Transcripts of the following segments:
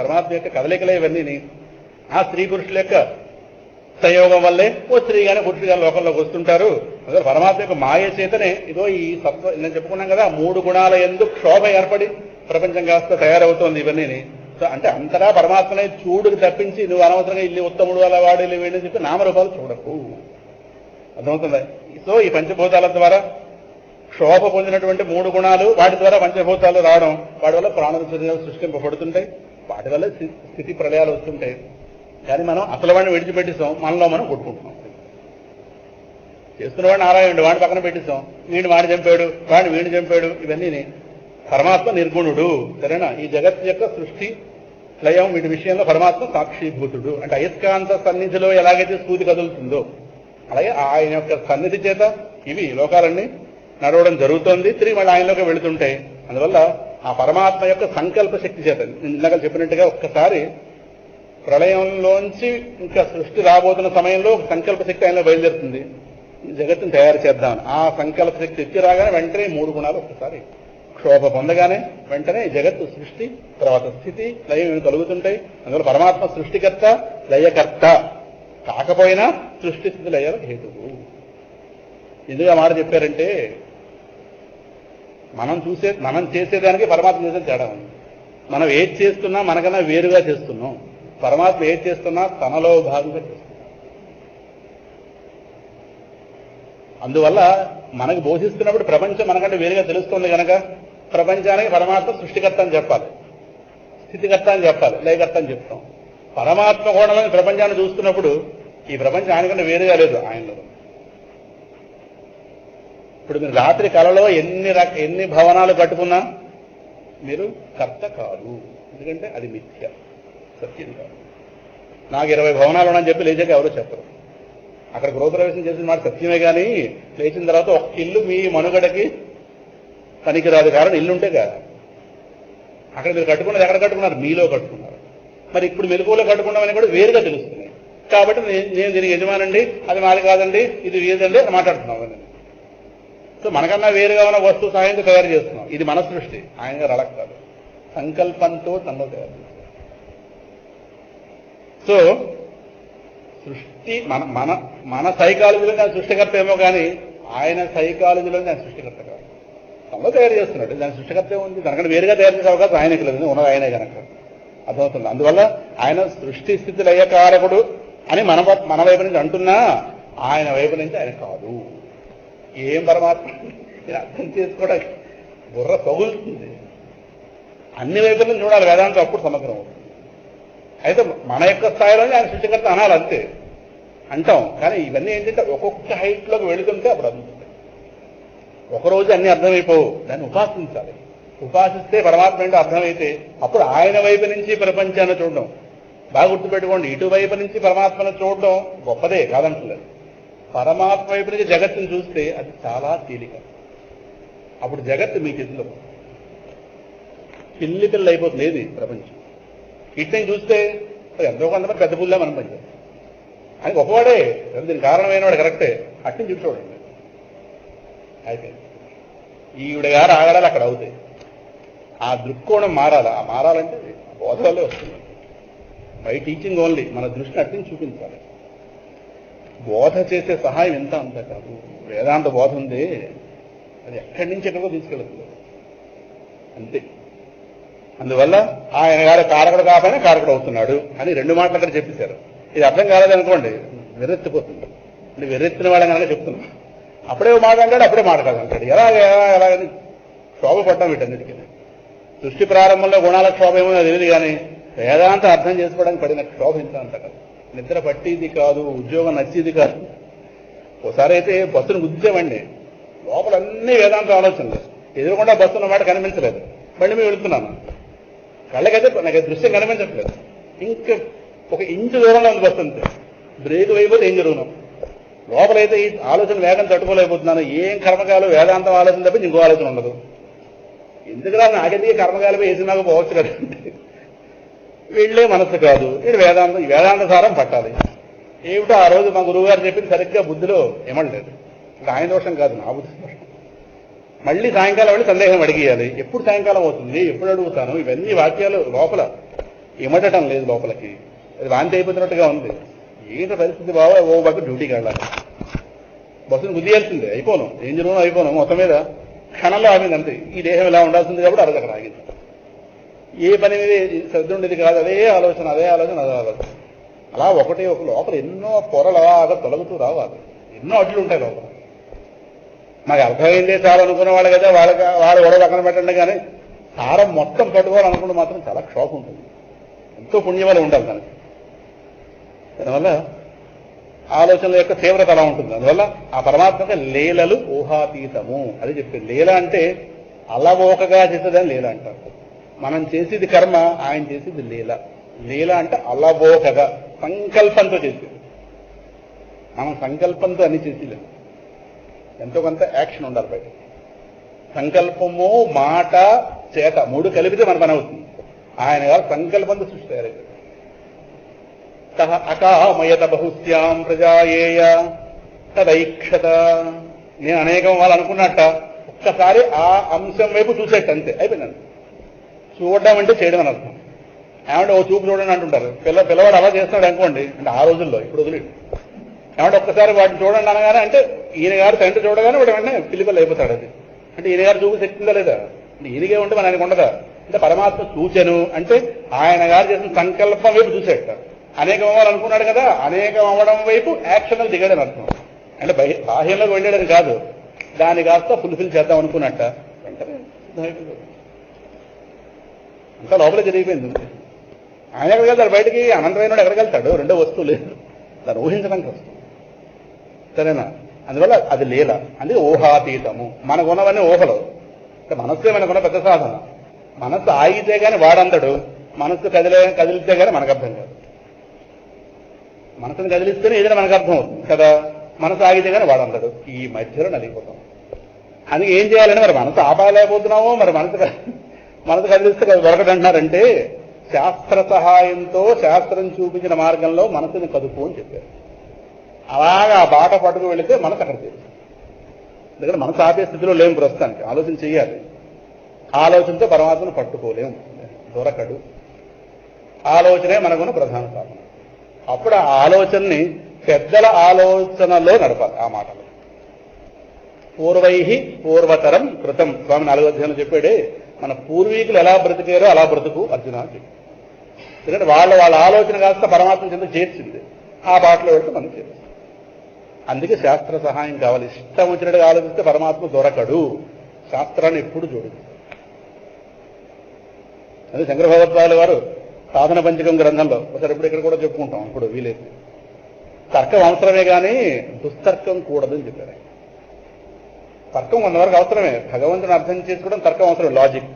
పరమాత్మ యొక్క కదలికలే ఇవన్నీ. ఆ స్త్రీ పురుషుల యొక్క సంయోగం వల్లే ఓ స్త్రీ కానీ పురుషుడు కానీ లోకంలోకి వస్తుంటారు. అదే పరమాత్మ యొక్క మాయ చేతనే ఇదో ఈ సత్వ నేను చెప్పుకున్నాం కదా, 3 గుణాల యందు క్షోభ ఏర్పడి ప్రపంచం కాస్త తయారవుతోంది ఇవన్నీ. సో అంటే అంతటా పరమాత్మనే చూడుకు తప్పించి నువ్వు అనవసరంగా ఇల్లు ఉత్తముడు అలా వాడు ఇల్లు వీడని చెప్పి నామరూపాలు చూడకు. అర్థమవుతుందా? సో ఈ పంచభూతాల ద్వారా క్షోభ పొందినటువంటి 3 గుణాలు, వాటి ద్వారా పంచభూతాలు రావడం, వాటి వల్ల ప్రాణుల సృష్టింపబడుతుంటాయి, వాటి వల్ల స్థితి ప్రళయాలు వస్తుంటాయి. కానీ మనం అసలు వాడిని విడిచిపెట్టిస్తాం, మనలో మనం కొట్టుకుంటున్నాం. చేస్తున్నవాడు నారాయణుడు, వాడిని పక్కన పెట్టిస్తాం, వీడిని వాడిని చంపాడు, వాడిని వీడిని చంపాడు. ఇవన్నీ పరమాత్మ నిర్గుణుడు. సరేనా? ఈ జగత్తు యొక్క సృష్టి లయం వీటి విషయంలో పరమాత్మ సాక్షిభూతుడు. అంటే అయస్కాంత సన్నిధిలో ఎలాగైతే స్ఫూర్తి కదులుతుందో అలాగే ఆయన యొక్క సన్నిధి చేత ఇవి లోకాలన్నీ నడవడం జరుగుతోంది, తిరిగి మళ్ళీ ఆయనలోకి వెళుతుంటాయి. అందువల్ల ఆ పరమాత్మ యొక్క సంకల్ప శక్తి చేత ఇందాక చెప్పినట్టుగా ఒక్కసారి ప్రళయంలోంచి ఇంకా సృష్టి రాబోతున్న సమయంలో సంకల్ప శక్తి ఆయనలో బయలుదేరుతుంది, జగత్తును తయారు చేద్దామని. ఆ సంకల్ప శక్తి ఎత్తి రాగానే వెంటనే 3 గుణాలు ఒక్కసారి క్షోభ పొందగానే వెంటనే జగత్తు సృష్టి తర్వాత స్థితి లయం కలుగుతుంటాయి. అందువల్ల పరమాత్మ సృష్టికర్త లయకర్త కాకపోయినా సృష్టి స్థితి లయాల హేతువు. ఎందుకు ఆ మాట చెప్పారంటే మనం చేసేదానికి పరమాత్మ చేసేది తేడా ఉంది. మనం ఏది చేస్తున్నా మనకన్నా వేరుగా చేస్తున్నాం, పరమాత్మ ఏది చేస్తున్నా తనలో భాగంగా చేస్తున్నాం. అందువల్ల మనకు బోధిస్తున్నప్పుడు ప్రపంచం మనకంటే వేరుగా తెలుస్తుంది కనుక ప్రపంచానికి పరమాత్మ సృష్టికర్త అని చెప్పాలి, స్థితికర్త అని చెప్పాలి, లయకర్త అని చెప్తాం. పరమాత్మ కోణంలో ప్రపంచాన్ని చూస్తున్నప్పుడు ఈ ప్రపంచం ఆయనకంటే వేరుగా లేదు, ఆయనలో. ఇప్పుడు మీరు రాత్రి కలలో ఎన్ని భవనాలు కట్టుకున్నా మీరు కర్త కాదు, ఎందుకంటే అది మిథ్య, సత్యం కాదు. నాకు 20 భవనాలు ఉన్నాయని చెప్పి లేచాక ఎవరో చెప్పరు. అక్కడ గృహప్రవేశం చేసిన మాట సత్యమే కానీ లేచిన తర్వాత ఒక ఇల్లు మీ మనుగడకి పనికిరాదు. కారణం ఇల్లుంటే కాదు. అక్కడ మీరు కట్టుకున్నది ఎక్కడ కట్టుకున్నారు? మీలో కట్టుకున్నారు. మరి ఇప్పుడు మెలకువలో కట్టుకున్నామని కూడా వేరుగా తెలుస్తున్నాయి. కాబట్టి నేను దీనికి యజమానండి, అది మాది కాదండి, ఇది వీదండి అని మాట్లాడుతున్నాం. సో మనకన్నా వేరుగా ఉన్న వస్తువు సహాయంతో తయారు చేస్తున్నాం. ఇది మన సృష్టి, ఆయన రళక్ కాదు, సంకల్పంతో తనలో తయారు చేస్తాం. సో సృష్టి మన సైకాలజీలో దాని సృష్టికర్త ఏమో కానీ ఆయన సైకాలజీలో దాని సృష్టికర్త కాదు, తనలో తయారు చేస్తున్నాడు. దాని సృష్టికర్త ఉంది, దానికంటే వేరుగా తయారు చేసే అవకాశం ఆయనకి లేదు, ఉన్నది ఆయనే కనుక. అర్థమవుతుంది. అందువల్ల ఆయన సృష్టి స్థితి లయకారకుడు అని మన వైపు నుంచి అంటున్నా ఆయన వైపు నుంచి ఆయన కాదు. ఏం పరమాత్మ అర్థం చేసుకోవడానికి బుర్ర పగులుతుంది. అన్ని వైపుల నుంచి చూడాలి వేదాంతం, అప్పుడు సమగ్రం అవుతుంది. అయితే మన యొక్క స్థాయిలోనే ఆయన సృష్టికర్త అనాలి, అంతే అంటాం. కానీ ఇవన్నీ ఏంటంటే ఒక్కొక్క హైట్లోకి వెళుతుంటే అప్పుడు అర్థమవుతుంది. ఒకరోజు అన్ని అర్థమైపోవు, దాన్ని ఉపాసించాలి. ఉపాసిస్తే పరమాత్మ ఏంటో అర్థమైతే అప్పుడు ఆయన వైపు నుంచి ప్రపంచాన్ని చూడడం. బాగా గుర్తుపెట్టుకోండి, ఇటువైపు నుంచి పరమాత్మను చూడడం గొప్పదే కాదంటలేదు. పరమాత్మ వైపు నుంచి జగత్తుని చూస్తే అది చాలా తేలిక. అప్పుడు జగత్తు మీ చేతిలో పిల్లి అయిపోతుంది ఏది ప్రపంచం. ఇట్ని చూస్తే ఎంతో కొంతమంది పెద్ద పుల్లే మనం పనిచేస్తాం అని గొప్పవాడే, దీనికి కారణమైన వాడు కరెక్టే. అట్ని చూసి చూడండి అయితే ఈవిడ గారు ఆగడాలు అక్కడ అవుతాయి. ఆ దృక్కోణం మారాలి. ఆ మారాలంటే బోధ వల్లే వస్తుంది. బై టీచింగ్ ఓన్లీ మన దృష్టిని అట్ని చూపించాలి. బోధ చేసే సహాయం ఎంత అంత కాదు. వేదాంత బోధ ఉంది, అది ఎక్కడి నుంచి ఎక్కడికో తీసుకెళ్తుంది అంతే. అందువల్ల ఆయన గారు కారకుడు కాకపోయినా కారకుడు అవుతున్నాడు అని 2 మాటలు అక్కడ చెప్పేశారు. ఇది అర్థం కాలేదనుకోండి వెర్రెత్తిపోతుంది. అంటే వెర్రెత్తిన వాళ్ళని కనుక చెప్తున్నాం. అప్పుడే మాట అంటాడు, అప్పుడే మాట కాదంటాడు. ఎలాగని క్షోభ పడ్డాం వీటన్నిటికీ. సృష్టి ప్రారంభంలో గుణాల క్షోభ ఏమో తెలియదు కానీ వేదాంతం అర్థం చేసుకోవడానికి పడిన క్షోభ ఇంత అంత కాదు. నిద్ర పట్టిది కాదు, ఉద్యోగం నచ్చేది కాదు. ఒకసారి అయితే బస్సును గుద్దేమండి, లోపలన్నీ వేదాంత ఆలోచనలు. ఎదురుకుండా బస్సు ఉన్నమాట కనిపించలేదు, బండి మీద వెళుతున్నాను, కళ్ళకైతే నాకు దృశ్యం కనిపించట్లేదు. ఇంకా 1 ఇంచు దూరంలో ఉంది బస్సు అంతే. బ్రేక్ అయిపోతే ఏం జరుగుతున్నాం. లోపలైతే ఈ ఆలోచన వేగం తట్టుకోలేకపోతున్నాను. ఏం కర్మకాలు వేదాంతం ఆలోచన తప్ప ఇంకో ఆలోచన ఉండదు. ఎందుకురా నాకెందుకు కర్మకాలపై వేసి నాకు పోవచ్చు కదండి. వీళ్ళే మనసు కాదు, వీడు వేదాంత సారం పట్టాలి. ఏమిటో ఆ రోజు మా గురువు గారు చెప్పింది సరిగ్గా బుద్ధిలో ఏమనలేదు. ఇంకా ఆయన దోషం కాదు, నా బుద్ధి దోషం. మళ్ళీ సాయంకాలం వెళ్ళి సందేహం అడిగేయాలి. ఎప్పుడు సాయంకాలం అవుతుంది, ఎప్పుడు అడుగుతాను, ఇవన్నీ వాక్యాలు లోపల ఇమడటం లేదు లోపలికి, అది వాంతి అయిపోతున్నట్టుగా ఉంది. ఏంటో పరిస్థితి బాబా, ఓ పక్క డ్యూటీకి వెళ్ళాలి, బస్సును గుద్దేయాల్సిందే, అయిపోను ఏం జరుగుతుందో అయిపోను, మొత్తం మీద క్షణంలో ఆగింది అంతే. ఈ దేహం ఇలా ఉండాల్సింది కాబట్టి అరగక్కడ ఆగింది. ఏ పని మీద శ్రద్ధ ఉండేది కాదు, అదే ఆలోచన అదే ఆలోచన అదే ఆలోచన. అలా ఒకటి ఒక లోపల ఎన్నో పొరలు అలాగా తొలగుతూ రావాలి, ఎన్నో అడ్లు ఉంటాయి లోపల. మాకు అర్థమైందే చాలు అనుకున్న వాళ్ళు కదా, వాళ్ళ గొడవ పక్కన పెట్టండి, కానీ సారం మొత్తం పట్టుకోవాలనుకుంటే మాత్రం చాలా క్షోభం ఉంటుంది, ఎంతో పుణ్యమని ఉండాలి దానికి. దానివల్ల ఆలోచనల యొక్క తీవ్రత అలా ఉంటుంది. అందువల్ల ఆ పరమాత్మక లీలలు ఊహాతీతము అది చెప్పింది. లీల అంటే అలవోకగా చేసేదని లీల అంటారు. మనం చేసేది కర్మ, ఆయన చేసేది లీల. లీల అంటే అలవోకగా సంకల్పంతో చేసేది. మనం సంకల్పంతో అన్ని చేసేలేదు, ఎంతో కొంత యాక్షన్ ఉండాలి బయట. సంకల్పము మాట చేత మూడు కలిపితే మన పని అవుతుంది. ఆయన గారు సంకల్పంతో సృష్టి తయారైంది. అకామయత బహుశ్యాం ప్రజాయేయ తదైక్షత. నేను అనేకం వాళ్ళు అనుకున్నట్ట, ఒక్కసారి ఆ అంశం వైపు చూసేట అంతే, అయిపోయిందండి. చూడడం అంటే చేయడం అని అర్థం. ఏమంటే ఓ చూపు చూడండి అంటుంటారు, పిల్లవాడు అలా చేస్తున్నాడు అనుకోండి, అంటే ఆ రోజుల్లో, ఇప్పుడు వదిలేడు. ఏమంటే ఒక్కసారి వాటిని చూడండి అనగానే, అంటే ఈయన గారు తండ్రి చూడగానే వాడు వెంటనే పిల్లిపల్లి అయిపోతాడు. అది అంటే ఈయన గారు చూపు శక్తిందా లేదా, అంటే ఈయనకే ఉంటే మన ఆయనకు ఉండదా. అంటే పరమాత్మ సూచను అంటే ఆయన గారు చేసిన సంకల్పం వైపు చూసేట. అనేకం అవ్వాలనుకున్నాడు కదా, అనేకం అవ్వడం వైపు యాక్షన్ దిగాడని అర్థం. అంటే బాహ్యంలోకి వెళ్ళాడని కాదు, దాన్ని కాస్త ఫుల్ఫిల్ చేద్దాం అనుకున్నట్ట వెంటనే అంతా లోపలే జరిగిపోయింది. ఆయన ఎక్కడికి వెళ్తాడు బయటికి, అనంతమైన ఎక్కడికి వెళ్తాడు, రెండో వస్తువు లేదు, దాన్ని ఊహించడానికి వస్తుంది. సరేనా? అందువల్ల అది లీల, అంటే ఊహాతీతము. మనకున్నవన్నీ ఊహలు. మనస్సే మనకున్న పెద్ద సాధన. మనస్సు ఆగితే గాని వాడందడు, మనస్సు కదిలితే గాని మనకు అర్థం కాదు. మనసును కదిలిస్తేనే ఏదైనా మనకు అర్థం అవుతుంది కదా, మనసు ఆగితే గాని వాడందడు. ఈ మధ్యలో నలిగిపోతాం. అందుకే ఏం చేయాలని, మరి మనసు ఆపాలేకపోతున్నామో, మరి మనసు కదిలిస్తే దొరకదంటున్నారంటే శాస్త్ర సహాయంతో, శాస్త్రం చూపించిన మార్గంలో మనసుని కదుపు అని చెప్పారు. అలాగా ఆ బాట పట్టుకు వెళితే మనసు అక్కడ తెలుసు. ఎందుకంటే మనసు ఆపే స్థితిలో లేము ప్రస్తుతానికి, ఆలోచన చేయాలి. ఆలోచనతో పరమాత్మను పట్టుకోలేము, దొరకడు. ఆలోచనే మనకున్న ప్రధాన సాధన. అప్పుడు ఆ ఆలోచనని పెద్దల ఆలోచనలో నడపాలి. ఆ మాటలు పూర్వై పూర్వతరం కృతం స్వామి 4వ అధ్యాయంలో చెప్పాడే, మన పూర్వీకులు ఎలా బ్రతికారో అలా బ్రతుకు అర్జున అని చెప్పి. ఎందుకంటే వాళ్ళ ఆలోచన కాస్త పరమాత్మ చెంత చేర్చింది, ఆ బాటలో వెళ్తే మనం చేస్తాం. అందుకే శాస్త్ర సహాయం కావాలి. ఇష్టం వచ్చినట్టుగా ఆలోచిస్తే పరమాత్మ దొరకడు, శాస్త్రాన్ని ఎప్పుడు చూడదు. అదే శంకర భగవత్పాదుల వారు సాధన పంచకం గ్రంథంలో ఒకసారి ఇప్పుడు ఇక్కడ కూడా చెప్పుకుంటాం, ఇప్పుడు వీలేదు. తర్కం అవసరమే కానీ దుస్తర్కం కూడదని చెప్పారు. తర్కం కొంతవరకు అవసరమే, భగవంతుని అర్థం చేసుకోవడం తర్కం అవసరం, లాజిక్.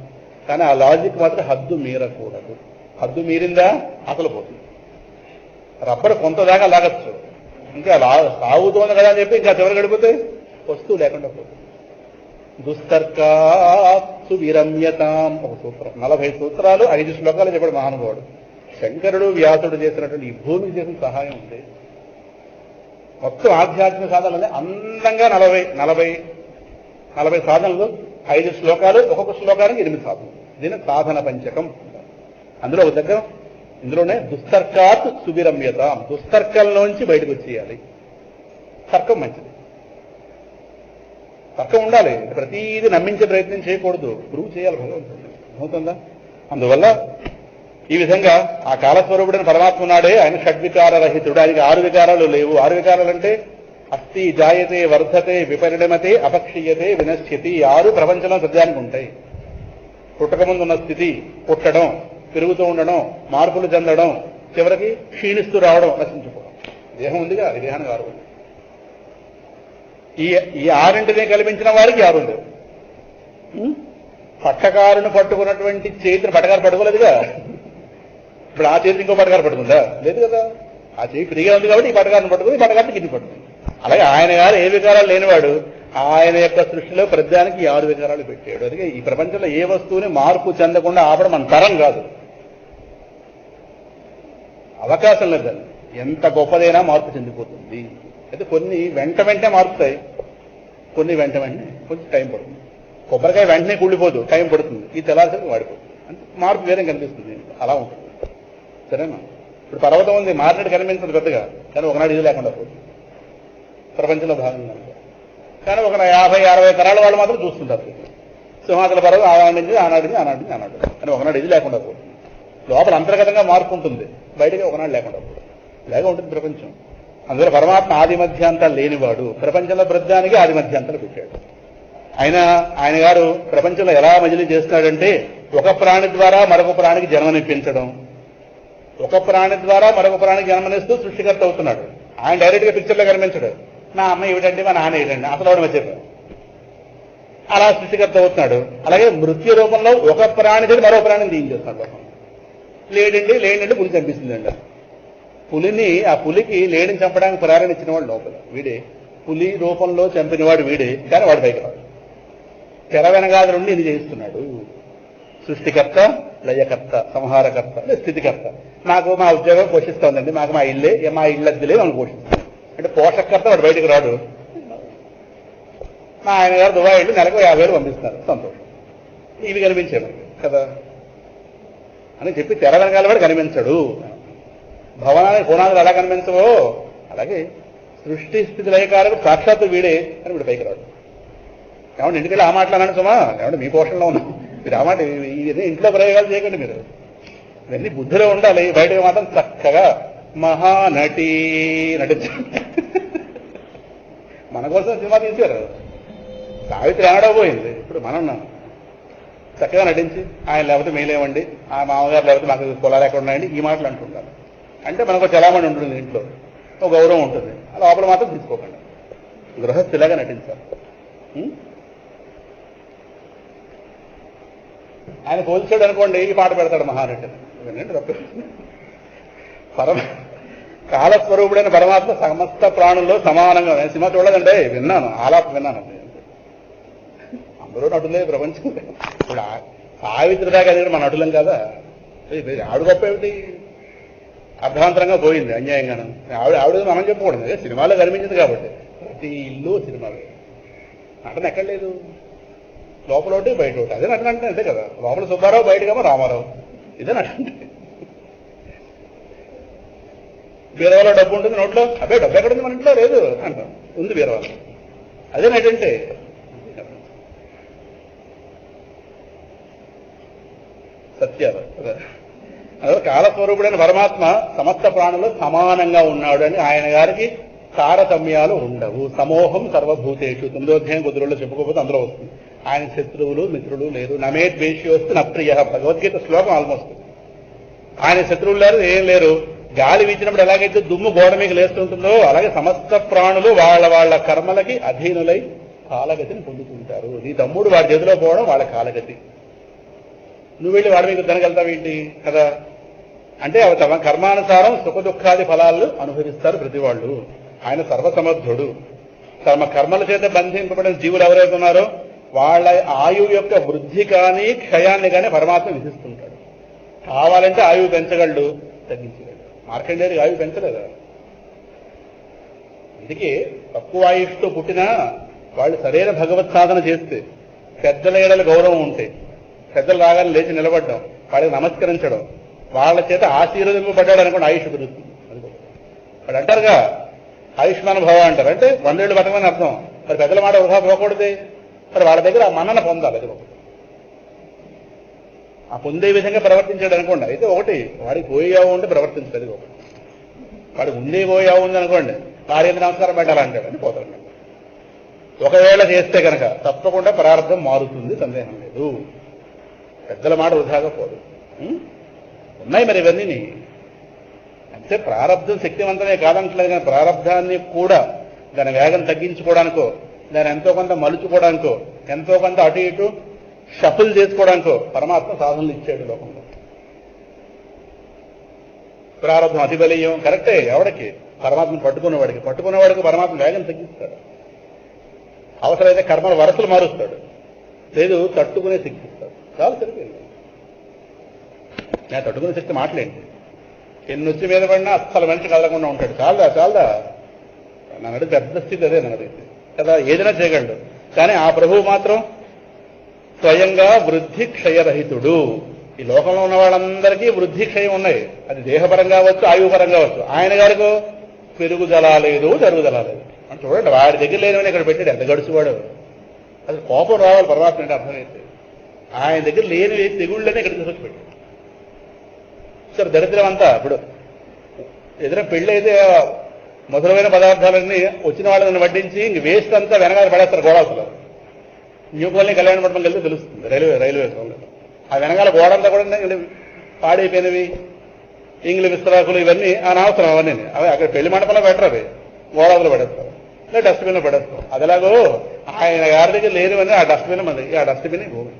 కానీ ఆ లాజిక్ మాత్రం హద్దు మీరకూడదు. హద్దు మీరిందా అసలు పోతుంది. రబ్బరు కొంతదాకా లాగచ్చు, ఇంకా సాగుతోంది కదా అని చెప్పి ఇంకా చివరి గడిపోతే వస్తువు లేకుండా పోతుంది. దుస్తర్కాసు విరమ్యతాం ఒక సూత్రం, 40 సూత్రాలు 5 శ్లోకాలు చెప్పాడు మహానుభావుడు. శంకరుడు వ్యాసుడు చేసినటువంటి ఈ భూమికి చేసిన సహాయం ఉంది. మొత్తం ఆధ్యాత్మిక సాధనలు అందంగా 40 సాధనలు, 5 శ్లోకాలు, ఒక్కొక్క శ్లోకానికి 8 సాధనలు. దీన్ని సాధన పంచకం. అందులో ఒక దగ్గర ఇందులోనే దుస్తర్కాత్ సువిరమ్యత, దుస్తర్కంలోంచి బయటకు వచ్చేయాలి. తర్కం మంచిది, తర్కం ఉండాలి. ప్రతిదీ నమ్మించే ప్రయత్నం చేయకూడదు, ప్రూవ్ చేయాలి భగవంతుడు. అవుతుందా? అందువల్ల ఈ విధంగా ఆ కాలస్వరూపుడైన పరమాత్మ ఉన్నాడే, ఆయన షడ్వికార రహితుడు. ఆయనకి 6 వికారాలు లేవు. 6 వికారాలు అంటే అస్థి, జాయతే, వర్ధతే, విపరిణమతే, అపక్షీయతే, వినశ్యతి. 6 ప్రపంచంలో సత్యానికి ఉంటాయి. పుట్టకముందు ఉన్న స్థితి, పుట్టడం, పెరుగుతూ ఉండడం, మార్పులు చెందడం, చివరికి క్షీణిస్తూ రావడం, నశించుకోవడం. దేహం ఉందిగా, ఈ దేహానికి 6 ఉంది. ఈ 6 కల్పించిన వారికి 6 ఉండేవి. పట్టకారును పట్టుకున్నటువంటి చేతిని పట్టకారు పట్టుకోలేదుగా. ఇప్పుడు ఆ చేతిని ఇంకో పట్టకారు పట్టుకుందా? లేదు కదా. ఆ చేయి ఫ్రీగా ఉంది కాబట్టి ఈ పట్టకారుని పట్టుకుని ఈ పట్టకారిని కింది పట్టుకుంది. అలాగే ఆయన గారు ఏ వికారాలు లేనివాడు, ఆయన యొక్క సృష్టిలో ప్రతిదానికి 6 వికారాలు పెట్టాడు. అందుకే ఈ ప్రపంచంలో ఏ వస్తువుని మార్పు చెందకుండా ఆపడం మన తరం కాదు, అవకాశం లేదండి. ఎంత గొప్పదైనా మార్పు చెందిపోతుంది. అయితే కొన్ని వెంటనే మారుతాయి, కొన్ని వెంటనే కొంచెం టైం పడుతుంది. కొబ్బరికాయ వెంటనే కూలిపోదు, టైం పడుతుంది. ఈ తెల్లారిసరికి వాడిపోతుంది. అంటే మార్పు వేరే కనిపిస్తుంది, అలా ఉంటుంది. సరేనా? ఇప్పుడు పర్వతం ఉంది, మారినట్టు కనిపించదు పెద్దగా, కానీ ఒకనాడు ఇది లేకుండా పోతుంది ప్రపంచంలో భాగంగా. కానీ ఒక 50-60 తరాల వాళ్ళు మాత్రం చూస్తుంటారు సింహాచల పర్వతం ఆనాడు కానీ ఒకనాడు ఇది లేకుండా పోతుంది. లోపల అంతర్గతంగా మార్పు ఉంటుంది, బయటకి ఒకనాడు లేకుండా పోతుంది. ఇలాగే ఉంటుంది ప్రపంచం. అందువల్ల పరమాత్మ ఆది మధ్యాంతాలు లేనివాడు. ప్రపంచంలో ప్రతిదానికి ఆది మధ్యాంతాలు పెట్టాడు. ఆయన గారు ప్రపంచంలో ఎలా మజిలీ చేస్తున్నాడంటే, ఒక ప్రాణి ద్వారా మరొక ప్రాణికి జన్మనిప్పించడం, ఒక ప్రాణి ద్వారా మరొక ప్రాణికి జన్మనిస్తూ సృష్టికర్త అవుతున్నాడు. ఆయన డైరెక్ట్ గా పిక్చర్లో కనిపించడు. నా అమ్మ ఏమిటండి, మా నాన్న ఏమిటండి, అసలు వాడు చెప్పారు. అలా సృష్టికర్త అవుతున్నాడు. అలాగే మృత్యు రూపంలో ఒక ప్రాణి చేసి మరో ప్రాణిని తీయించేస్తున్నాడు లోపం. లేడండి పులి చంపిస్తుందండి. ఆ పులికి లేడిని చంపడానికి ప్రేరణించిన వాడు లోపల వీడే. పులి రూపంలో చంపినవాడు వీడే, కానీ వాడు పైకి రాడు. తెర వెనగాది నుండి ఇది చేయిస్తున్నాడు. సృష్టికర్త, లయకర్త, సంహారకర్త, స్థితికర్త. నాకు మా ఉద్యోగం పోషిస్తోందండి, మాకు మా ఇల్లు అద్దెలే మనం పోషిస్తాం అంటే పోషకర్త వాడు బయటకు రాడు. మా ఆయన గారు దుబాయ్ వెళ్ళి నెలకు 50,000 పంపిస్తున్నారు, సంతోషం. ఇవి కనిపించాడు కదా అని చెప్పి తెర వెనకాల వాడు కనిపించడు. భవనానికి పునాదులు ఎలా కనిపించవో అలాగే సృష్టి స్థితి లయకారకు సాక్షాత్తు వీడే అని వీడు పైకి రాడు. ఏమంటే ఇంటికెళ్ళి ఆ మాటలు అన్నాడు సుమా, ఏమంటే మీ పోషణలో ఉన్నాం, మీరు ఆ మాట ఇది ఇంట్లో ప్రయోగాలు చేయకండి. మీరు ఇవన్నీ బుద్ధిలో ఉండాలి. బయటకు మాత్రం చక్కగా మహానటి నటించారు. మన కోసం సినిమా తీశారు. సావిత్రి ఆడబోయింది, ఇప్పుడు మనం చక్కగా నటించి ఆయన లేకపోతే మేలేమండి, ఆ మామగారు లేకపోతే మాకు పొలాలు ఎక్కడ ఉన్నాయండి, ఈ మాటలు అంటుంటారు. అంటే మనకు చలామణి ఉంటుంది, ఇంట్లో ఒక గౌరవం ఉంటుంది. లోపల మాత్రం తీసుకోకండి, గృహస్థిలాగా నటించాలి. ఆయన పోల్చాడు అనుకోండి, ఈ పాట పెడతాడు మహానటి. కాలస్వరూపుడైన పరమాత్మ సమస్త ప్రాణుల్లో సమానంగా. నేను సినిమా చూడలేదంటే విన్నాను, ఆలాప విన్నాను. అందరూ నటులే ప్రపంచం. ఇప్పుడు సావిత్రి దాకా అది మన నటులం కదా. ఆవిడ గొప్ప ఏమిటి, అర్ధాంతరంగా పోయింది అన్యాయంగాను. ఆవిడ మనం చెప్పకూడదు, సినిమాలో కనిపించింది కాబట్టి. ప్రతి ఇల్లు సినిమాలో నటన ఎక్కడ లేదు, లోపల ఒకటి బయట ఒకటి. అదే నటన అంటే అంతే కదా. లోపల సుబ్బారావు, బయటకేమో రామారావు. ఇదే నటన. బీరవాలో డబ్బు ఉంటుంది నోట్లో, అబ్బే డబ్బు ఎక్కడుంది మన ఇంట్లో, లేదు అంటాం, ఉంది బీరవాలో. అదే నటంటే. సత్యాలు అదే కాలస్వరూపుడైన పరమాత్మ సమస్త ప్రాణులు సమానంగా ఉన్నాడు అని ఆయన గారికి తారతమ్యాలు ఉండవు. సమోహం సర్వభూతేషు 9వ అధ్యాయం కుదురులో చెప్పుకోకపోతే అందులో వస్తుంది. ఆయన శత్రువులు మిత్రులు లేదు. నమే ద్వేష్యోస్తు నప్రియ, భగవద్గీత శ్లోకం ఆల్మోస్ట్. ఆయన శత్రువులు లేరు, ఏం లేరు. గాలి వీచినప్పుడు ఎలాగైతే దుమ్ము గోడ మీకు లేస్తుంటుందో అలాగే సమస్త ప్రాణులు వాళ్ళ కర్మలకి అధీనులై కాలగతిని పొందుతుంటారు. నీ తమ్ముడు వాడి చేతిలో పోవడం వాళ్ళ కాలగతి. నువ్వు వెళ్ళి వాడి మీకు తినగలుగుతావేంటి కదా. అంటే అవి తమ కర్మానుసారం సుఖ దుఃఖాది ఫలాలు అనుభవిస్తారు ప్రతి వాళ్ళు. ఆయన సర్వసమర్థుడు. తమ కర్మల చేత బంధింపబడిన జీవులు ఎవరైతే ఉన్నారో వాళ్ళ ఆయువు యొక్క వృద్ధి కానీ క్షయాన్ని కానీ పరమాత్మ విధిస్తుంటాడు. కావాలంటే ఆయువు పెంచగలడు, తగ్గించగలడు. మార్కండేయుడికి ఆయువు పెంచలేదా. అందుకే తక్కువ ఆయుష్తో పుట్టినా వాళ్ళు సరైన భగవత్ సాధన చేస్తే, పెద్దల ఏడల గౌరవం ఉంటే, పెద్దలు రాగానే లేచి నిలబడడం, వాళ్ళకి నమస్కరించడం, వాళ్ళ చేత ఆశీర్వదింపబడ్డాడు అనుకోండి ఆయుష్ పెరుగుతుంది. వాడు అంటారుగా ఆయుష్మాన్ భవ అంటారు, అంటే 100 ఏళ్ళు బతకమని అర్థం. మరి పెద్దల మాట వృధా పోకూడదు. మరి వాళ్ళ దగ్గర ఆ మన్నన పొందాలి. అది ఒకటి. ఆ పొందే విధంగా ప్రవర్తించాడు అనుకోండి, అయితే ఒకటి వాడికి పోయావు ఉంటే ప్రవర్తించదు. అది ఒకటి. వాడికి ఉండే పోయావు ఉంది అనుకోండి, భార్యకి నమస్కారం పెట్టాలంటాడు అని పోతాడు. ఒకవేళ చేస్తే కనుక తప్పకుండా ప్రారంభం మారుతుంది, సందేహం లేదు. పెద్దల మాట వృధాగా పోదు. ఉన్నాయి మరి ఇవన్నీ. అంటే ప్రారంభం శక్తివంతమే కాదంటలేదు, కానీ ప్రారంభాన్ని కూడా దాని వేగం తగ్గించుకోవడానికో, దాన్ని ఎంతో కొంత మలుచుకోవడానికో, ఎంతో కొంత అటు ఇటు షఫుల్ చేసుకోవడానికో పరమాత్మ సాధనలు ఇచ్చాడు లోకంలో. ప్రారంభం అతి బలీయం కరెక్టే. ఎవడికి? పరమాత్మను పట్టుకున్నవాడికి పరమాత్మ వేగం తగ్గిస్తాడు. అవసరమైతే కర్మల వరసలు మారుస్తాడు, లేదు తట్టుకునే శక్తి ఇస్తాడు. చాలా సరిపోయింది. నేను తట్టుకునే శక్తి మాట్లాడింది. ఎన్నొచ్చి మీద పడినా అస్సలు మనిషి కదలకుండా ఉంటాడు. చాలదా నన్ను పెద్ద స్థితి అదే నన్నది కదా. ఏదైనా చేయగలడు, కానీ ఆ ప్రభువు మాత్రం స్వయంగా వృద్ధి క్షయరహితుడు. ఈ లోకంలో ఉన్న వాళ్ళందరికీ వృద్ధి క్షయం ఉన్నాయి. అది దేహపరంగా అవచ్చు, ఆయుపరంగా అవచ్చు. ఆయన గారికి పెరుగుదల లేదు, జరుగుదల లేదు. అని చూడండి, వాడి దగ్గర లేనివని ఇక్కడ పెట్టాడు. ఎంత గడుచువాడు. అది కోపం రావాలి పరమాత్మ అంటే అర్థమైతే. ఆయన దగ్గర లేనివి తెగుళ్ళని ఇక్కడ తీసుకొచ్చి పెట్టాడు. సరే, దరిద్రం అంతా ఇప్పుడు ఎదుర పెళ్ళి అయితే మధురమైన పదార్థాలన్నీ వచ్చిన వాళ్ళని వడ్డించి ఇంక వేస్ట్ అంతా వెనకాల పడేస్తారు గోడవసలు. న్యూ కాలనీ కళ్యాణ మండపం వెళ్తే తెలుస్తుంది రైల్వే ఆ వెనకాల గోడంతా కూడా పాడైపోయినవి, ఇంగ్లీష్ విస్తరాకులు ఇవన్నీ అనవసరం. అవన్నీ అవి అక్కడ పెళ్లి మండపంలో పెట్టరు, అవి గోడవలు పడేస్తారు, లేదా డస్ట్బిన్లో పడేస్తాం. అదిలాగో ఆయన గారి దగ్గర లేనివన్నీ ఆ డస్ట్బిన్ మంది, ఆ డస్ట్బిన్ భూమి.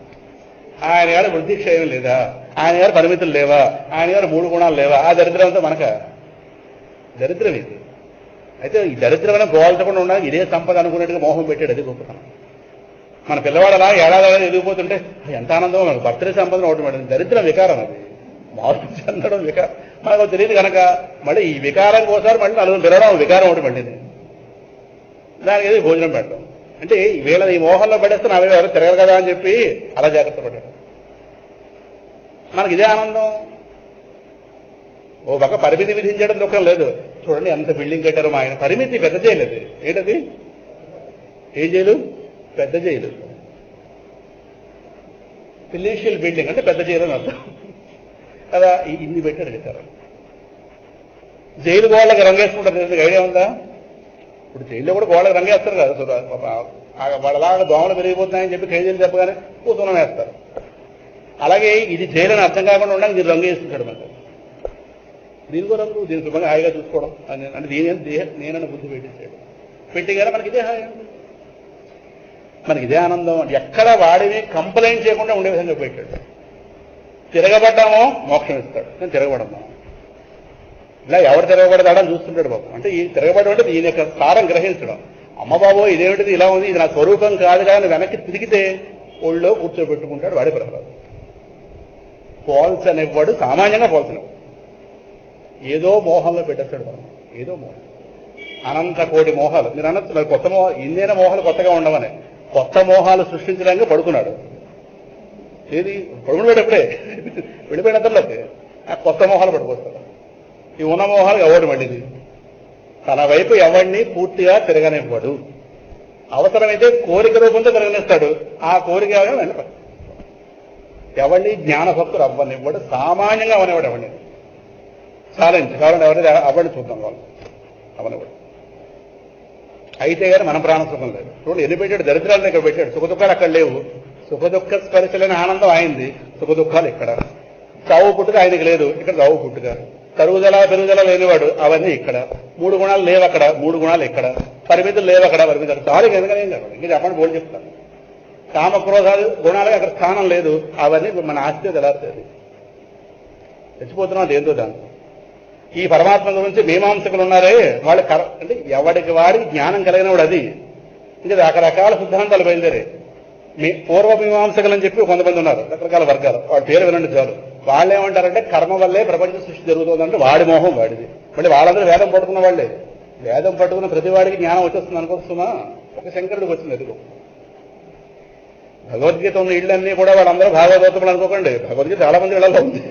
ఆయన గారి వృద్ధి క్షయం లేదా, ఆయన గారి పరిమితులు లేవా, ఆయన గారి 3 గుణాలు లేవా, ఆ దరిద్రంతో మనక దరిద్రం ఇది. అయితే ఈ దరిద్రమైన గోల్చకుండా ఉండాలి, ఇదే సంపద అనుకున్నట్టుగా మోహం పెట్టాడు. అది గొప్పతనం. మన పిల్లవాడు అలా ఏడాది ఎదిగిపోతుంటే ఎంత ఆనందం. మనకు బర్త్డే సంపదను ఒకటి పడింది. దరిద్రం వికారం, అది మార్పు చెందడం వికారం. మనకు తెలియదు కనుక మళ్ళీ ఈ వికారం కోసారి మళ్ళీ నలుగురు పిలవడం వికారం ఒకటి పడింది. దానికి ఏది భోజనం పెట్టడం అంటే వీళ్ళ ఈ మోహంలో పడేస్తే నా ఎవరు తిరగరు కదా అని చెప్పి అలా జాగ్రత్త పడ్డాడు. మనకి ఇదే ఆనందం. ఓ పక్క పరిమితి విధించడం దుఃఖం లేదు. చూడండి ఎంత బిల్డింగ్ కట్టారు మా ఆయన. పరిమితి పెద్ద చేయలేదు. ఏంటది? ఏం చేయలు? పెద్ద జైలు. ఫిలిషియల్ బిల్డింగ్ అంటే పెద్ద జైలు అని అర్థం కదా. ఇన్ని పెట్టారు కట్టారు. జైలు గోళ్ళకి రంగేసుకుంటారు. ఐడియా ఉందా? ఇప్పుడు జైల్లో కూడా గోళ్ళకి రంగేస్తారు కదా. వాళ్ళలాగా దోమలు పెరిగిపోతున్నాయని చెప్పి ఖైదీలు చెప్పగానే కూతురం వేస్తారు. అలాగే ఇది జైలు అని అర్థం కాకుండా ఉండగా దీన్ని రంగు వేసుకుంటాడు. మనకు దీనికో రంగు, దీని శుభ్రంగా హాయిగా చూసుకోవడం అంటే నేనన్న బుద్ధి పెట్టించాడు. పెట్టిగానే మనకి ఇదే హాయి, మనకి ఇదే ఆనందం. ఎక్కడ వాడిని కంప్లైంట్ చేయకుండా ఉండే విధంగా పెట్టాడు. తిరగబడ్డామో మోక్షం ఇస్తాడు. నేను తిరగబడదాం ఇలా ఎవరు తిరగబడతాడని చూస్తుంటాడు బాబు. అంటే ఈ తిరగబడడం అంటే ఈయన యొక్క సారం గ్రహించడం. అమ్మ బాబు ఇదేమిటిది ఇలా ఉంది, ఇది నా స్వరూపం కాదు కానీ వెనక్కి తిరిగితే ఒళ్ళో కూర్చోబెట్టుకుంటాడు. వాడి ప్రహ్లాదు ఫాల్స్ అనేవాడు సామాన్యంగా ఫాల్స్ అనేవాడు. ఏదో మోహంలో పెట్టేస్తాడు మనం. ఏదో మోహం, అనంత కోటి మోహాలు. మీరు అనొచ్చు మరి కొత్త ఇన్నేన మోహాలు కొత్తగా ఉండవని. కొత్త మోహాలు సృష్టించడానికి పడుకున్నాడు. ఏది పడుకున్నాడు ఎప్పుడే వెళ్ళిపోయిన తర్వాత ఆ కొత్త మోహాలు పడుకొస్తాడు. ఈ ఉన్న మోహాలు ఎవడు మళ్ళీది తన వైపు ఎవడిని పూర్తిగా తిరగనివ్వడు. అవసరమైతే కోరిక రూపంతో తిరగనిస్తాడు. ఆ కోరిక ఎవరిని జ్ఞానభక్తులు అవ్వనివ్వడు. సామాన్యంగా అవనివ్వడు. ఎవరిని ఛాలెంజ్ కావాలంటే ఎవరైతే అవ్వని చూద్దాం వాళ్ళు అవనివ్వడు. అయితే కానీ మన ప్రాణ సుఖం లేదు. చూడండి ఎన్ని పెట్టాడు. దరిద్రాలను ఇక్కడ పెట్టాడు. సుఖ దుఃఖాలు అక్కడ లేవు. సుఖ దుఃఖ స్పరిశలేని ఆనందం అయింది. సుఖ దుఃఖాలు ఇక్కడ. చావు పుట్టుక ఆయనకి లేదు, ఇక్కడ చావు పుట్టుక. తరుగుదల పెరుగుదల లేనివాడు, అవన్నీ ఇక్కడ. 3 గుణాలు లేవు అక్కడ, 3 గుణాలు ఇక్కడ. పరిమితులు లేవు అక్కడ, పరిమితులు. చాలు ఎందుకనే ఇంకా చెప్పండి బోల్డ్ చెప్తాను. కామక్రోధాలు గుణాలకి అక్కడ స్థానం లేదు. అవన్నీ మన ఆస్తి తెలారుతుంది. తెచ్చిపోతున్నాం దేంతో దాంతో. ఈ పరమాత్మ గురించి మీమాంసకులు ఉన్నారే వాళ్ళు అంటే ఎవడికి వాడి జ్ఞానం కలిగిన వాడు. అది ఇంకా రకరకాల సిద్ధాంతాలు బయలుదేరే. పూర్వ మీమాంసకులు అని చెప్పి కొంతమంది ఉన్నారు, రకరకాల వర్గాలు. వాడి పేరు వినండి చాలు. వాళ్ళు ఏమంటారంటే కర్మ వల్లే ప్రపంచ సృష్టి జరుగుతుందంటే వాడి మోహం వాడిది. మళ్ళీ వాళ్ళందరూ వేదం పట్టుకున్న వాళ్లే. వేదం పట్టుకున్న ప్రతి వాడికి జ్ఞానం వచ్చేస్తుంది అనుకొస్తున్నా. ఒక శంకరుడికి వచ్చింది. ఎదుగు భగవద్గీత ఉన్న ఇళ్ళన్నీ కూడా వాళ్ళందరూ భాగవతోత్తములు అనుకోకండి. భగవద్గీత చాలా మంది ఇళ్లలో ఉంది.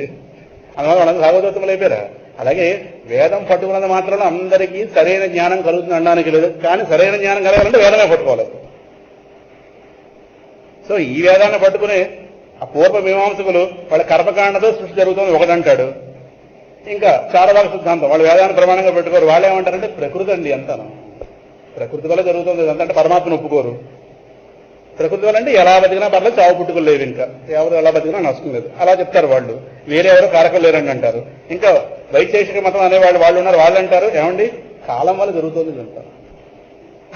అందువల్ల వాళ్ళందరూ భాగవతోత్తములు అయిపోయారా? అలాగే వేదం పట్టుకున్నది మాత్రం అందరికీ సరైన జ్ఞానం కలుగుతుంది అనడానికి లేదు. కానీ సరైన జ్ఞానం కలగాలంటే వేదమే పట్టుకోవాలి. సో ఈ వేదాన్ని పట్టుకుని ఆ పూర్వ మీమాంసకులు వాళ్ళ కర్మకాండతో సృష్టి జరుగుతుంది ఒకటంటాడు. ఇంకా చారవాక సిద్ధాంతం వాళ్ళు వేదాన్ని ప్రమాణంగా పెట్టుకోరు. వాళ్ళు ఏమంటారంటే ప్రకృతి అండి అంతాను, ప్రకృతి వల్ల జరుగుతుంది అంతంటే పరమాత్మను ఒప్పుకోరు. ప్రకృతి వల్ల అంటే ఎలా బతికినా పర్లేదు, చావు పుట్టుకులు లేవు, ఇంకా ఎవరు ఎలా బతికినా నష్టం లేదు అలా చెప్తారు వాళ్ళు. వేరే ఎవరు కారకం లేరండి అంటారు. ఇంకా వైశేషిక మతం అనేవాళ్ళు వాళ్ళు ఉన్నారు. వాళ్ళు అంటారు ఏమండి కాలం వల్ల జరుగుతుంది అంటారు.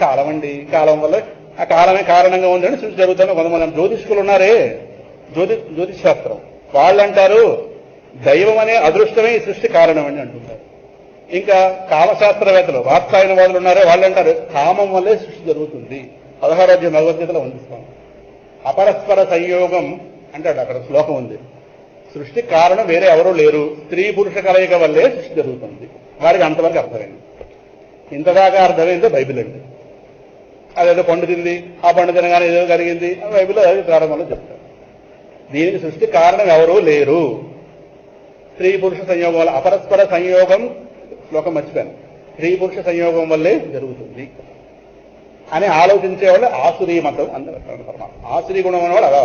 కాలం అండి, కాలం వల్ల ఆ కాలమే కారణంగా ఉందని సృష్టి జరుగుతుంది. కొంతమంది జ్యోతిష్కులు ఉన్నారే, జ్యోతిష్ శాస్త్రం వాళ్ళు అంటారు దైవం అనే అదృష్టమే ఈ సృష్టి కారణం అని అంటుంటారు. ఇంకా కామశాస్త్రవేత్తలు వాత్సాయన వాదులు ఉన్నారే వాళ్ళు అంటారు కామం వల్లే సృష్టి జరుగుతుంది. 16వ అధ్యాయం భగవద్గీతలో ఉంది. అపరస్పర సంయోగం అంటాడు, అక్కడ శ్లోకం ఉంది. సృష్టి కారణం వేరే ఎవరూ లేరు, స్త్రీ పురుష కలయిక వల్లే సృష్టి జరుగుతుంది. వారికి అంతవరకు అర్థమైంది. ఇంతదాకా అర్థమైందో బైబిల్ అండి. అదేదో పండు తింది, ఆ పండు తినగానే ఏదో కలిగింది, బైబిల్లో ప్రారంభంలో చెప్తారు. దీనికి సృష్టి కారణం ఎవరూ లేరు. స్త్రీ పురుష సంయోగం వల్ల, అపరస్పర సంయోగం శ్లోకం మర్చిపోయాను, స్త్రీ పురుష సంయోగం వల్లే జరుగుతుంది అని ఆలోచించేవాళ్ళు ఆసురీ మతం అందరూ. పరమాత్మ ఆసురీ గుణం అనేవాడు అలా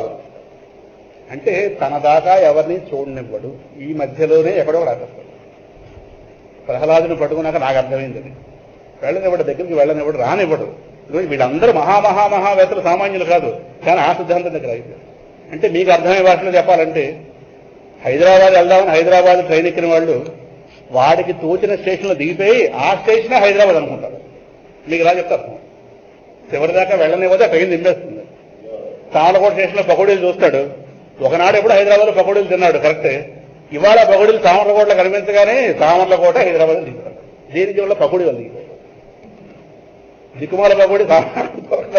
అంటే తన దాకా ఎవరిని చూడనివ్వడు. ఈ మధ్యలోనే ఎక్కడో రాకపోతాడు. ప్రహ్లాదుని పట్టుకున్నాక నాకు అర్థమైంది, అది వెళ్ళనివ్వడు, దగ్గరికి వెళ్ళనివ్వడు, రానివ్వడు. వీళ్ళందరూ మహావేత్తలు, సామాన్యులు కాదు, కానీ ఆ సిద్ధాంతం దగ్గర అయిపోయారు. అంటే మీకు అర్థమయ్యే భాషలో చెప్పాలంటే, హైదరాబాద్ వెళ్దామని హైదరాబాద్ ట్రైన్ ఎక్కిన వాళ్ళు వాడికి తోచిన స్టేషన్లో దిగిపోయి ఆ స్టేషనే హైదరాబాద్ అనుకుంటారు. మీకు ఇలా చెప్తారు, చివరిదాకా వెళ్ళనివ్వదు, ఆ ట్రైన్ దింపేస్తుంది. తామలకోట స్టేషన్లో పకోడీలు చూస్తాడు. ఒకనాడు ఎప్పుడు హైదరాబాద్లో పకోడీలు తిన్నాడు, కరెక్టే. ఇవాళ పకోడీలు తామర్లకోటలో కనిపించగానే తామర్లకోట హైదరాబాద్ దిగుతాడు. దేనికి వల్ల పకోడీ వాళ్ళు దిగుతాడు. దిక్కుమాల పకోడీ తామర్లకోట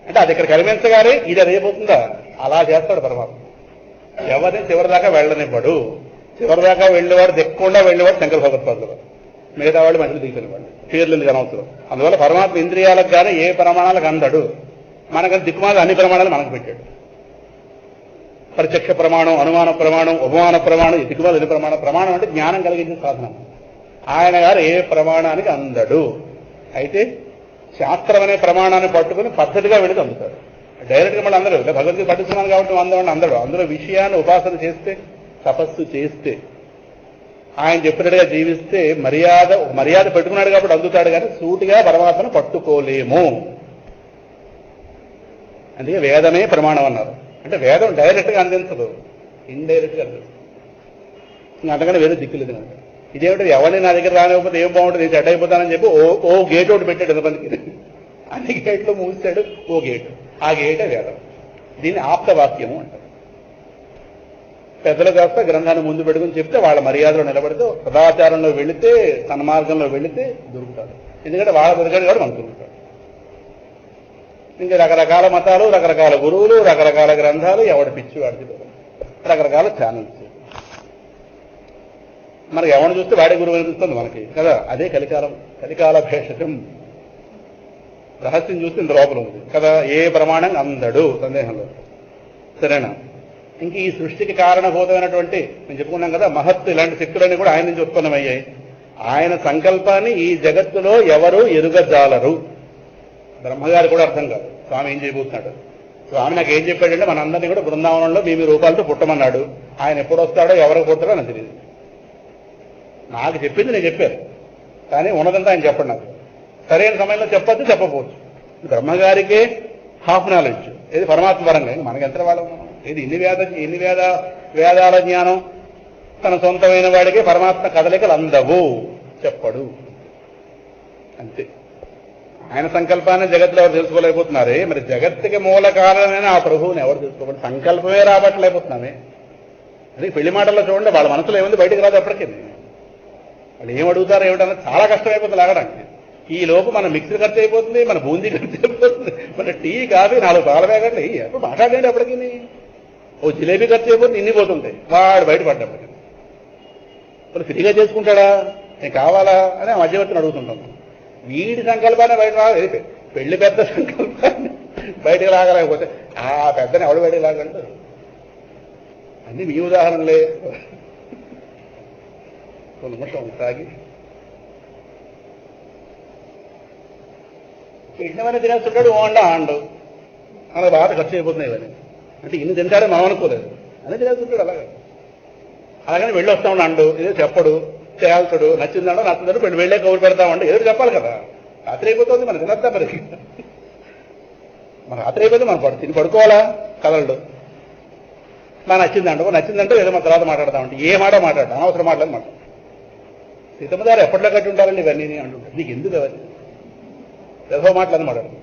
అంటే అది ఇక్కడ కనిపించగానే ఇది అదైపోతుందా? అలా చేస్తాడు పరమాత్మ. ఎవరిని చివరిదాకా వెళ్ళనివ్వడు. చివరిదాకా వెళ్ళేవాడు, దిక్కకుండా వెళ్ళేవాడు శంకర భగవత్పాదులు. మిగతా వాళ్ళు మధ్యలో దిగిపోయినవాడు, పేర్లు ఎందుకు అనవసరం. అందువల్ల పరమాత్మ ఇంద్రియాలకు కానీ ఏ ప్రమాణాలకు అందడు. మనకని దిక్కుమాల అన్ని ప్రమాణాలు మనకు పెట్టాడు. ప్రత్యక్ష ప్రమాణం, అనుమాన ప్రమాణం, ఉపమాన ప్రమాణం, ఈ దిక్కుమాల ఎన్ని ప్రమాణం. ప్రమాణం అంటే జ్ఞానం కలిగించిన సాధనం. ఆయన గారు ఏ ప్రమాణానికి అందడు. అయితే శాస్త్రం అనే ప్రమాణాన్ని పట్టుకుని పద్ధతిగా వెళ్ళి అందుతాడు. డైరెక్ట్గా మళ్ళీ అందరూ భగవద్గీత పఠిస్తున్నాను కాబట్టి అందరం అందడు. అందులో విషయాన్ని ఉపాసన చేస్తే, తపస్సు చేస్తే, ఆయన చెప్పినట్టుగా జీవిస్తే మర్యాద పెట్టుకున్నాడు కాబట్టి అందుతాడు. కానీ సూటిగా పరమాత్మను పట్టుకోలేము. అందుకే వేదమే ప్రమాణం అన్నారు. అంటే వేదం డైరెక్ట్గా అందించదు, ఇండైరెక్ట్గా అందిస్తుంది. ఇంకా అంతకన్నా వేరే దిక్కులేదు కనుక ఇదేమిటి, ఎవరిని నా దగ్గర రానివ్వకపోతే ఏం బాగుంటుంది, నేను చెడ్డ అయిపోతానని చెప్పి ఓ గేట్ ఒకటి పెట్టాడు. ఎంతమందికి అన్ని గేట్లు మూసాడు, ఓ గేటు. ఆ గేటే వేదం. దీన్ని ఆప్తవాక్యము అంటారు. పెద్దలు కాస్త గ్రంథాన్ని ముందు పెట్టుకుని చెప్తే వాళ్ళ మర్యాదలో నిలబడితే, సదాచారంలో వెళితే, సన్మార్గంలో వెళితే దొరుకుతాడు. ఎందుకంటే వాళ్ళ దొరికాడు కాబట్టి మనకు దొరుకుతాడు. ఇంకా రకరకాల మతాలు, రకరకాల గురువులు, రకరకాల గ్రంథాలు, ఎవడి పిచ్చి వాడికి రకరకాల ఛానల్స్. మనకి ఎవరిని చూస్తే వాడే గురువు అనిపిస్తుంది మనకి కదా. అదే కలికాల భేషజం. రహస్యం చూస్తే ఇంత లోపల ఉంది కదా. ఏ ప్రమాణం అందడు, సందేహంలో. సరేనా? ఇంక ఈ సృష్టికి కారణభూతమైనటువంటి నేను చెప్పుకున్నాం కదా, మహత్తు ఇలాంటి శక్తులన్నీ కూడా ఆయన నుంచి ఉత్పన్నమయ్యాయి. ఆయన సంకల్పాన్ని ఈ జగత్తులో ఎవరు ఎరుగజాలరు. బ్రహ్మగారు కూడా అర్థం కాదు స్వామి ఏం చేయబోతున్నాడు. స్వామి నాకు ఏం చెప్పాడంటే, మనందరినీ కూడా బృందావనంలో మీ రూపాలతో పుట్టమన్నాడు. ఆయన ఎప్పుడు వస్తాడో, ఎవరికి పుడతాడో నాకు తెలియదు. నాకు చెప్పింది నేను చెప్పాను, కానీ ఉన్నదంతా ఆయన చెప్పండి. నాకు సరైన సమయంలో చెప్పొచ్చు, చెప్పకపోవచ్చు. బ్రహ్మగారికే హాఫ్ నాలెడ్జ్, ఇది పరమాత్మ పరంగా. మనకి ఎంత వాళ్ళం, ఇది ఇన్ని వేదాల జ్ఞానం తన సొంతమైన వాడికి పరమాత్మ కదలికలు అందవు, చెప్పడు అంతే. ఆయన సంకల్పాన్ని జగత్తులో ఎవరు తెలుసుకోలేకపోతున్నారే. మరి జగత్తుకి మూల కారణమైన ఆ ప్రభువుని ఎవరు తెలుసుకోవాలి? సంకల్పమే రాబట్టలేకపోతున్నామే. అది పెళ్లి మాటల్లో చూడండి, వాళ్ళ మనసులో ఏముంది బయటకు రాదు. ఎప్పటికీ వాళ్ళు ఏం అడుగుతారో ఏమిటన్నది చాలా కష్టమైపోతుంది లాగడానికి. ఈ లోపు మన మిక్సీ ఖర్చు అయిపోతుంది, మన బూందీ ఖర్చు అయిపోతుంది, మన టీ కాఫీ 4 పాల ప్యాకెట్లు ఎప్పుడు మాట్లాడండి. అప్పటికి ఓ జిలేబీ ఖర్చు అయిపోతుంది, ఇన్ని పోతుంటాయి. వాడు బయటపడ్డప్పటికి వాళ్ళు ఫ్రీగా చేసుకుంటాడా, నేను కావాలా అని ఆ మధ్యవర్తిని అడుగుతుంటాం. వీడి సంకల్పాన్ని బయట రాదు. పెళ్లి పెద్ద సంకల్పాన్ని బయటకు రాగలేకపోతే ఆ పెద్దని ఎవడు బయటకు లాగంటారు. అన్ని మీ ఉదాహరణలే. కొన్ని నిమిషం సాగి ఇష్టమైన తినేస్తుంటాడు, ఓండా ఆండు అలా బాగా ఖర్చు అయిపోతున్నాయి. ఇవన్నీ అంటే ఇన్ని తింటాడని మనం అనుకోలేదు, అన్నీ తినేస్తుంటాడు. అలాగని వెళ్ళి వస్తామండి అండు, ఏదో చెప్పడు, తేల్చడు, నచ్చిందండో నచ్చిందండో వెళ్ళే కౌరు పెడతామండి, ఏదో చెప్పాలి కదా. రాత్రి అయిపోతుంది, మనం తినద్దా మరి. మన రాత్రి అయిపోతే మనం తిని పడుకోవాలా, కదలడు. నాకు నచ్చిందంటే ఏదో మన తర్వాత మాట్లాడతామంటే ఏ మాట మాట్లాడతాం, అనవసరం మాట్లాడదు మాట. సీతమ్మదారు ఎప్పట్లో కట్టి ఉంటారండి ఇవన్నీ అంటుంటారు. నీకు ఎందుకు అవన్నీ ఏదో మాట్లాడదు మాట్లాడదు.